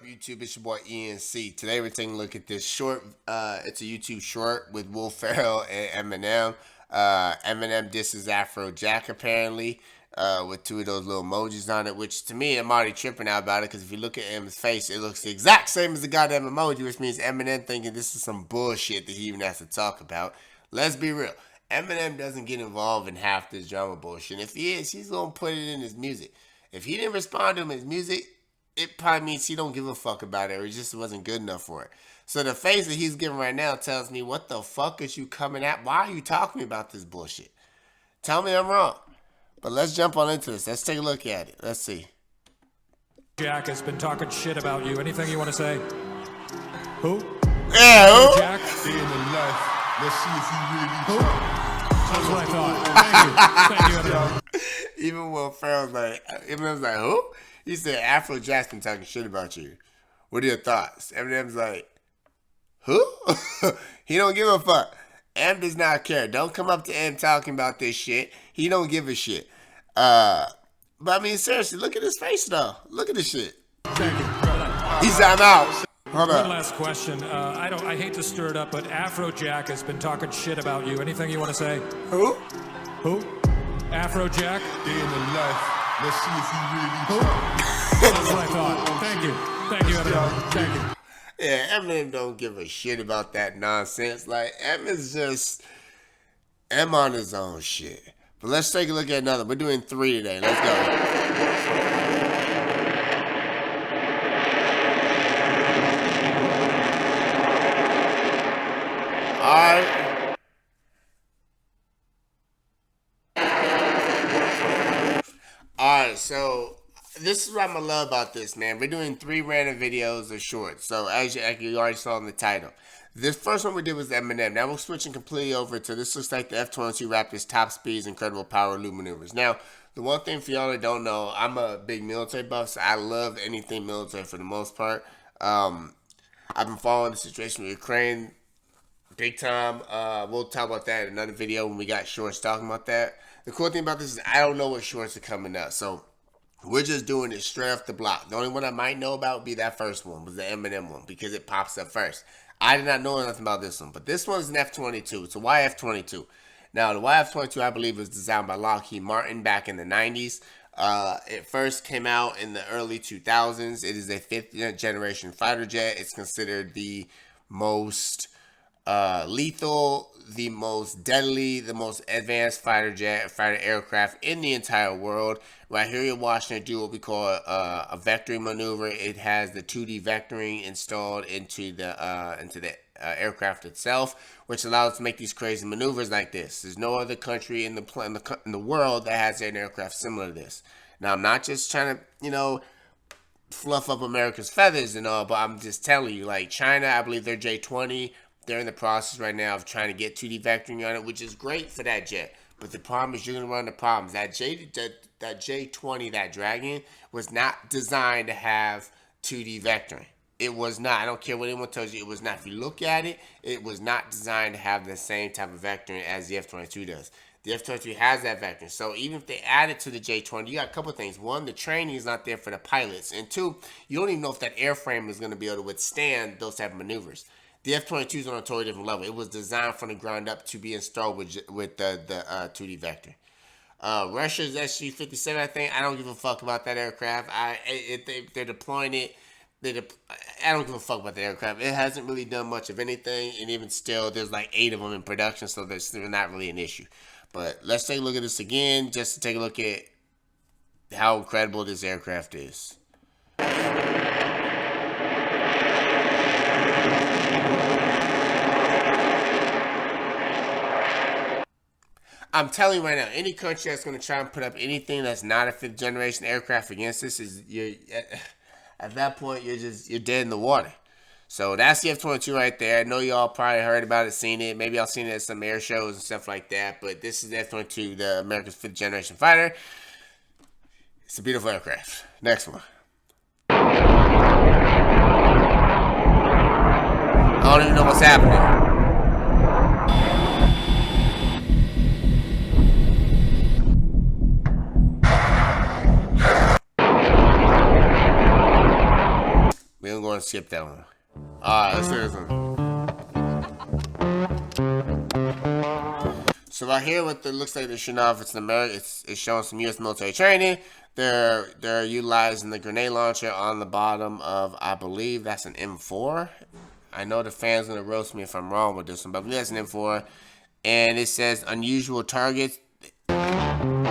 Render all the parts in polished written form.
YouTube? It's your boy ENC. Today we're taking a look at this short. It's a YouTube short with Will Ferrell and Eminem. Eminem disses Afrojack apparently with two of those little emojis on it, which to me I'm already tripping out about it because if you look at Eminem's face, it looks the exact same as the goddamn emoji, which means Eminem thinking this is some bullshit that he even has to talk about. Let's be real. Eminem doesn't get involved in half this drama bullshit. If he is, he's gonna put it in his music. If he didn't respond to him in his music, it probably means he don't give a fuck about it or he just wasn't good enough for it. So the face that he's giving right now tells me, what the fuck is you coming at? Why are you talking about this bullshit? Tell me I'm wrong. But let's jump on into this. Let's take a look at it. Let's see. Jack has been talking shit about you. Anything you want to say? Who? Yeah, who? Jack? Day in the life. Let's see if you really Who? That's what I thought. Thank you. Thank you. Even Will Ferrell's like, Eminem's like, who? He said, Afrojack's been talking shit about you. What are your thoughts? Eminem's like, who? He don't give a fuck. M does not care. Don't come up to M talking about this shit. He don't give a shit. But I mean, seriously, look at his face though. Look at this shit. Thank you. He's out. Hold One on. last question. I hate to stir it up, but Afrojack has been talking shit about you. Anything you want to say? Who? Who? Afrojack? Day in the life. Let's see if you really Who? That's what I thought. Thank you. Thank you, Eminem. Thank you. Yeah, Eminem don't give a shit about that nonsense. Like, Eminem's just M on his own shit. But let's take a look at another. We're doing 3 today. Let's go. Alright. Alright, so this is what I'm gonna love about this, man. We're doing 3 random videos of shorts. So as you already saw in the title. This first one we did was Eminem. Now we're switching completely over to this looks like the F22 Raptors top speeds, incredible power loop maneuvers. Now, the one thing for y'all that don't know, I'm a big military buff, so I love anything military for the most part. I've been following the situation with Ukraine big time. We'll talk about that in another video when we got shorts talking about that. The cool thing about this is I don't know what shorts are coming up, so we're just doing it straight off the block. The only one I might know about would be that first one, was the Eminem one, because it pops up first. I did not know nothing about this one, but this one's an F22. It's a YF22. Now, the YF22, I believe, was designed by Lockheed Martin back in the 90s. It first came out in the early 2000s. It is a 5th generation fighter jet. It's considered the most lethal, the most deadly, the most advanced fighter aircraft in the entire world. Right here you're watching it do what we call a vectoring maneuver. It has the 2D vectoring installed into the aircraft itself, which allows it to make these crazy maneuvers like this. There's no other country in the world that has an aircraft similar to this. Now, I'm not just trying to, fluff up America's feathers and all, but I'm just telling you, like China, I believe they're J20. They're in the process right now of trying to get 2D vectoring on it, which is great for that jet. But the problem is you're going to run into problems. That J20, that Dragon, was not designed to have 2D vectoring. It was not. I don't care what anyone tells you. It was not. If you look at it, it was not designed to have the same type of vectoring as the F22 does. The F22 has that vectoring. So even if they add it to the J20, you got a couple of things. One, the training is not there for the pilots. And two, you don't even know if that airframe is going to be able to withstand those type of maneuvers. The F-22 is on a totally different level. It was designed from the ground up to be installed with the 2D vector. Russia's SG-57, I think. I don't give a fuck about that aircraft. They're deploying it. I don't give a fuck about the aircraft. It hasn't really done much of anything, and even still, there's like 8 of them in production, so they're not really an issue. But let's take a look at this again, just to take a look at how incredible this aircraft is. I'm telling you right now, any country that's going to try and put up anything that's not a 5th generation aircraft against this at that point you're dead in the water. So that's the F-22 right there. I know y'all probably heard about it, seen it. Maybe y'all seen it at some air shows and stuff like that. But this is the F-22, the America's 5th generation fighter. It's a beautiful aircraft. Next one. I don't even know what's happening. We don't go skip that one. Alright, let's do this one. So right here, what it looks like they're shooting off, it's showing some U.S. military training. They're utilizing the grenade launcher on the bottom of, I believe that's an M4. I know the fans gonna roast me if I'm wrong with this one, but I believe that's an M4. And it says unusual targets. Alright.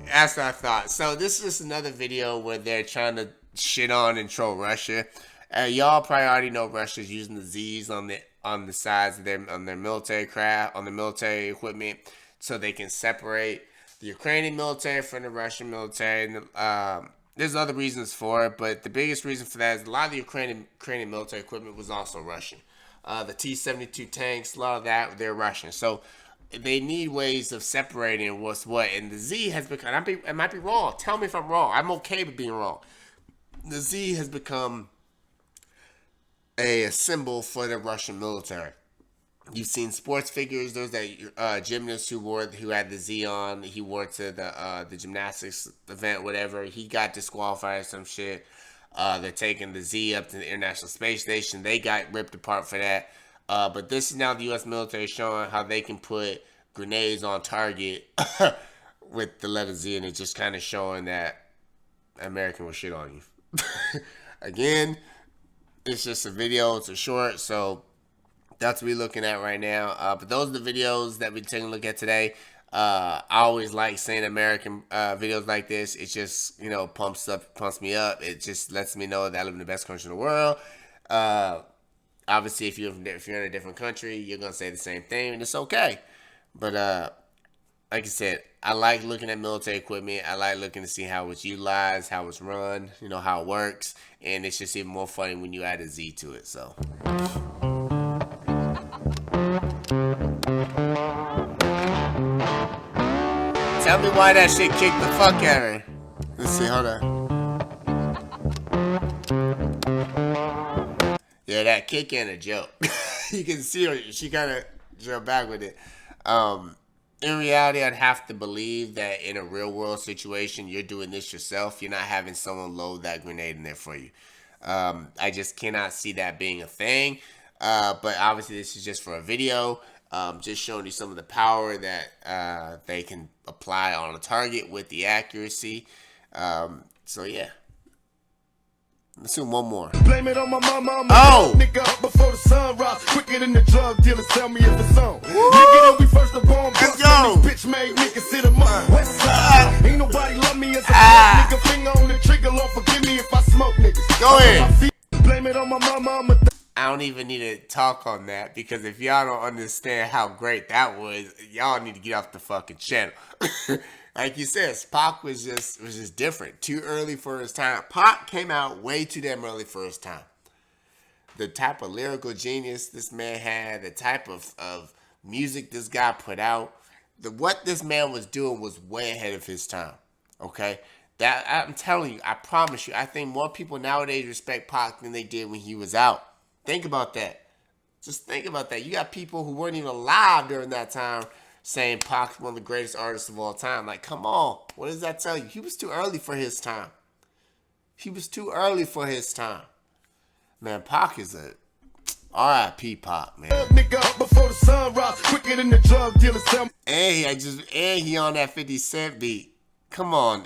That's what I thought. So this is another video where they're trying to shit on and troll Russia. Y'all probably already know Russia's using the Z's on the sides of their military craft, on the military equipment, so they can separate the Ukrainian military from the Russian military. And there's other reasons for it, but the biggest reason for that is a lot of the Ukrainian military equipment was also Russian. The T-72 tanks, a lot of that, they're Russian. So they need ways of separating what's what. And the Z has become, I might be wrong. Tell me if I'm wrong. I'm okay with being wrong. The Z has become a symbol for the Russian military. You've seen sports figures. There's that gymnast who had the Z on. He wore it to the gymnastics event, whatever. He got disqualified or some shit. They're taking the Z up to the International Space Station. They got ripped apart for that. But this is now the U.S. military showing how they can put grenades on target with the letter Z, and it's just kind of showing that American will shit on you. Again, it's just a video. It's a short, so that's what we're looking at right now. But those are the videos that we're taking a look at today. I always like seeing American videos like this. It just, pumps me up. It just lets me know that I live in the best country in the world. Obviously, if you're in a different country, you're gonna say the same thing, and it's okay. But like I said, I like looking at military equipment. I like looking to see how it's utilized, how it's run, how it works, and it's just even more funny when you add a Z to it. So. Tell me why that shit kicked the fuck out of her. Let's see, hold on. Yeah, that kick ain't a joke. You can see her, she kind of drew back with it. In reality, I'd have to believe that in a real world situation, you're doing this yourself. You're not having someone load that grenade in there for you. I just cannot see that being a thing. But obviously, this is just for a video. Just showing you some of the power that they can apply on a target with the accuracy. So yeah. Let's do one more. Blame it on my mama, I'm oh! Nigga up before the sun rise. Quicker than the drug dealers, tell me if it's on. Nigga, we first the bomb bust. Bitch made niggas sit them up. West side. Ain't nobody love me as a nigga. Finger on the trigger, Lord forgive me if I smoke niggas. Go ahead. Blame it on my mama, I don't even need to talk on that, because if y'all don't understand how great that was, y'all need to get off the fucking channel. Like you said, Pac was just different. Too early for his time. Pac came out way too damn early for his time. The type of lyrical genius this man had, the type of music this guy put out, what this man was doing was way ahead of his time. Okay? That I'm telling you, I promise you, I think more people nowadays respect Pac than they did when he was out. Think about that. Just think about that. You got people who weren't even alive during that time saying Pac's one of the greatest artists of all time. Like, come on. What does that tell you? He was too early for his time. He was too early for his time. Man, Pac is a R.I.P. Pac, man. Nigga up before the sun rise. Quicker than the drug dealers, tell me. And he on that 50 Cent beat. Come on,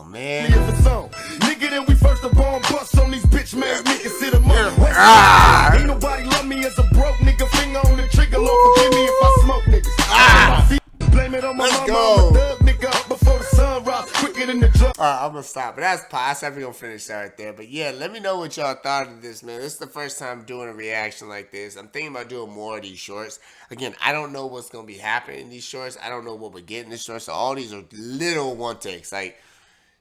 man. Nigga, then we first the bomb bust on these bitch made niggas sit them up. Ain't nobody love me as a broke nigga. Finger on the trigger, Lord forgive me if I smoke niggas. Blame it on my mama, I'm a thug nigga up before the sun rise. Quicker than the drug. Alright, I'm gonna stop. But that's definitely gonna finish that right there. But yeah, let me know what y'all thought of this, man. This is the first time doing a reaction like this. I'm thinking about doing more of these shorts. Again, I don't know what's gonna be happening in these shorts. I don't know what we're getting in these shorts. So all these are little one takes. Like,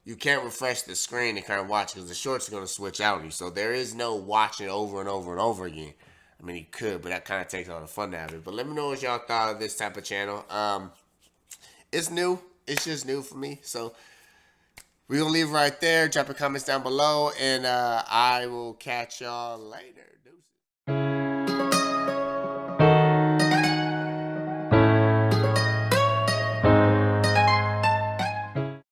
you can't refresh the screen and kind of watch, because the shorts are gonna switch out on you. So there is no watching over and over and over again. I mean, you could, but that kind of takes all the fun out of it. But let me know what y'all thought of this type of channel. It's new. It's just new for me. So we're going to leave it right there. Drop your comments down below, and I will catch y'all later.